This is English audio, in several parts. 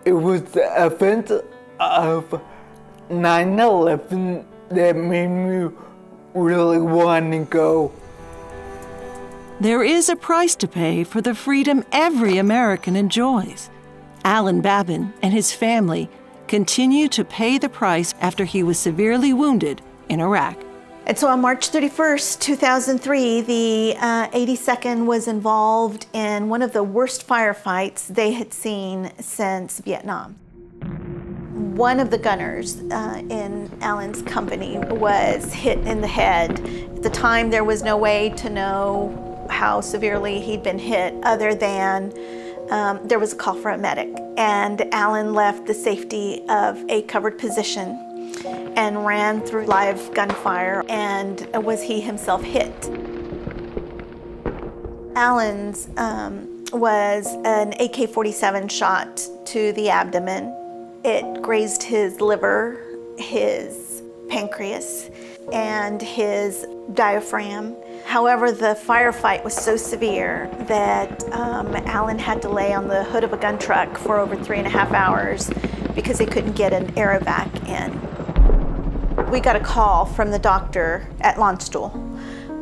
It was the event of 9/11 that made me really want to go. There is a price to pay for the freedom every American enjoys. Alan Babin and his family continue to pay the price after he was severely wounded in Iraq. And so on March 31st, 2003, the 82nd was involved in one of the worst firefights they had seen since Vietnam. One of the gunners in Alan's company was hit in the head. At the time, there was no way to know how severely he'd been hit other than there was a call for a medic. And Alan left the safety of a covered position and ran through live gunfire, and was he himself hit. Alan's was an AK-47 shot to the abdomen. It grazed his liver, his pancreas, and his diaphragm. However, the firefight was so severe that Alan had to lay on the hood of a gun truck for over 3.5 hours because they couldn't get an air evac in. We got a call from the doctor at Landstuhl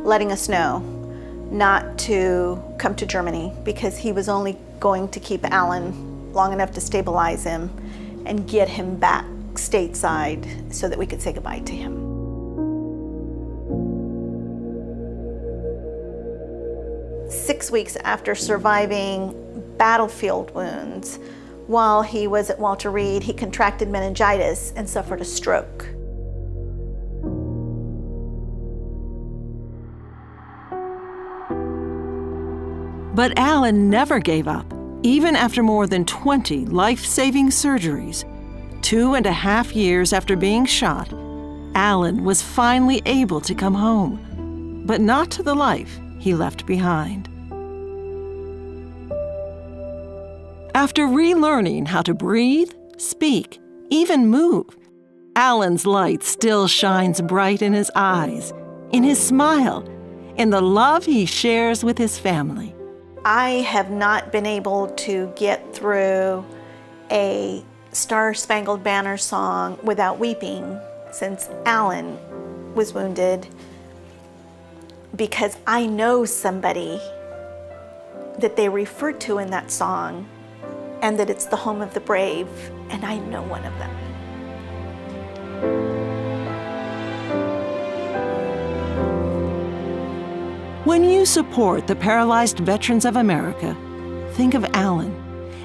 letting us know not to come to Germany because he was only going to keep Alan long enough to stabilize him and get him back stateside so that we could say goodbye to him. Six weeks after surviving battlefield wounds, while he was at Walter Reed, he contracted meningitis and suffered a stroke. But Alan never gave up, even after more than 20 life-saving surgeries. 2.5 years after being shot, Alan was finally able to come home, but not to the life he left behind. After relearning how to breathe, speak, even move, Alan's light still shines bright in his eyes, in his smile, in the love he shares with his family. I have not been able to get through a Star-Spangled Banner song without weeping since Alan was wounded, because I know somebody that they refer to in that song, and that it's the home of the brave, and I know one of them. When you support the Paralyzed Veterans of America, think of Alan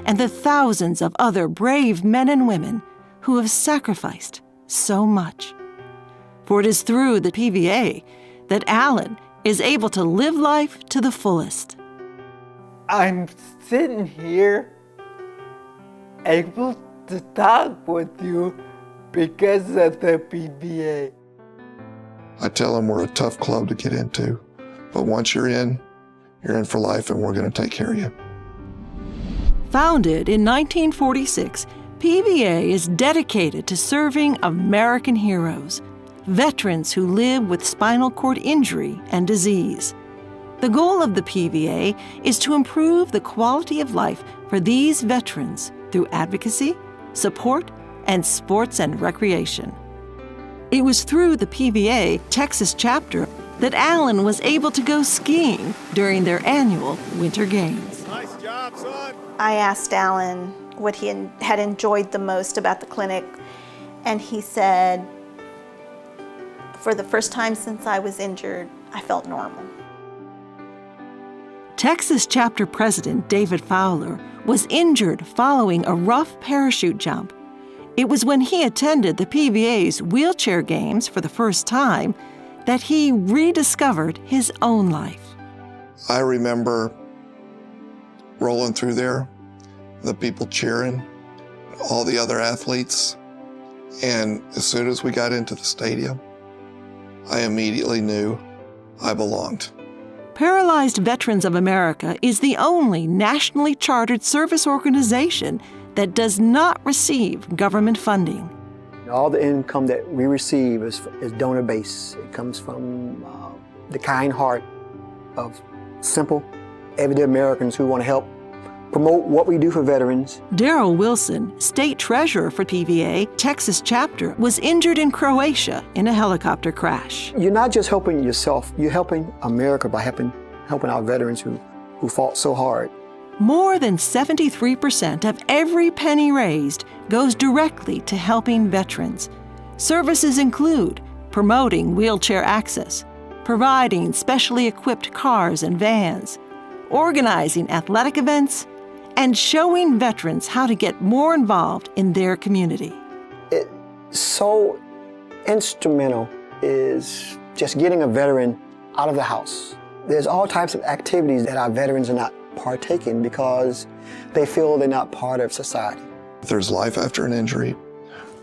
and the thousands of other brave men and women who have sacrificed so much. For it is through the PVA that Alan is able to live life to the fullest. I'm sitting here able to talk with you because of the PVA. I tell them we're a tough club to get into, but once you're in for life, and we're going to take care of you. Founded in 1946, PVA is dedicated to serving American heroes, veterans who live with spinal cord injury and disease. The goal of the PVA is to improve the quality of life for these veterans through advocacy, support, and sports and recreation. It was through the PVA Texas chapter that Alan was able to go skiing during their annual Winter Games. Nice job, son. I asked Alan what he had enjoyed the most about the clinic, and he said, for the first time since I was injured, I felt normal. Texas chapter president David Fowler was injured following a rough parachute jump. It was when he attended the PVA's wheelchair games for the first time that he rediscovered his own life. I remember rolling through there, the people cheering, all the other athletes, and as soon as we got into the stadium, I immediately knew I belonged. Paralyzed Veterans of America is the only nationally chartered service organization that does not receive government funding. All the income that we receive is donor-based. It comes from the kind heart of simple, everyday Americans who want to help promote what we do for veterans. Daryl Wilson, state treasurer for PVA, Texas chapter, was injured in Croatia in a helicopter crash. You're not just helping yourself, you're helping America by helping our veterans who fought so hard. More than 73% of every penny raised goes directly to helping veterans. Services include promoting wheelchair access, providing specially equipped cars and vans, organizing athletic events, and showing veterans how to get more involved in their community. It's so instrumental is just getting a veteran out of the house. There's all types of activities that our veterans are not partaking because they feel they're not part of society. If there's life after an injury,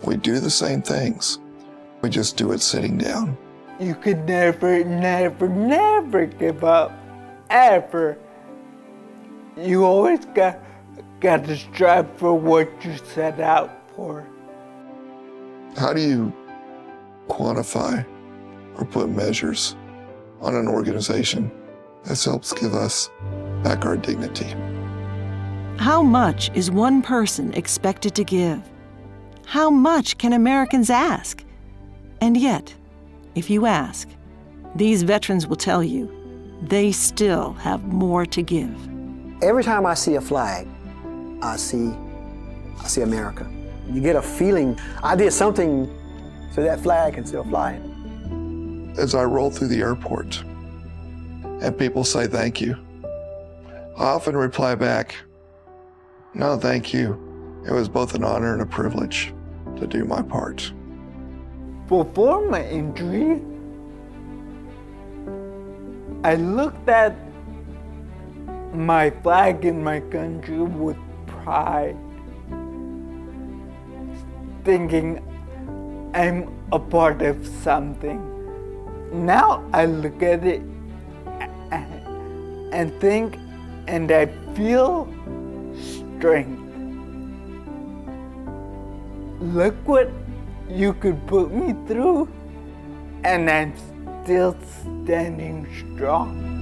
we do the same things. We just do it sitting down. You could never, never, never give up, ever. You always got to strive for what you set out for. How do you quantify or put measures on an organization that helps give us back our dignity? How much is one person expected to give? How much can Americans ask? And yet, if you ask, these veterans will tell you they still have more to give. Every time I see a flag, I see America. You get a feeling, I did something so that flag can still fly. As I roll through the airport and people say thank you, I often reply back, no, thank you. It was both an honor and a privilege to do my part. Before my injury, I looked at my flag in my country with pride, thinking I'm a part of something. Now I look at it and think, and I feel strength. Look what you could put me through, and I'm still standing strong.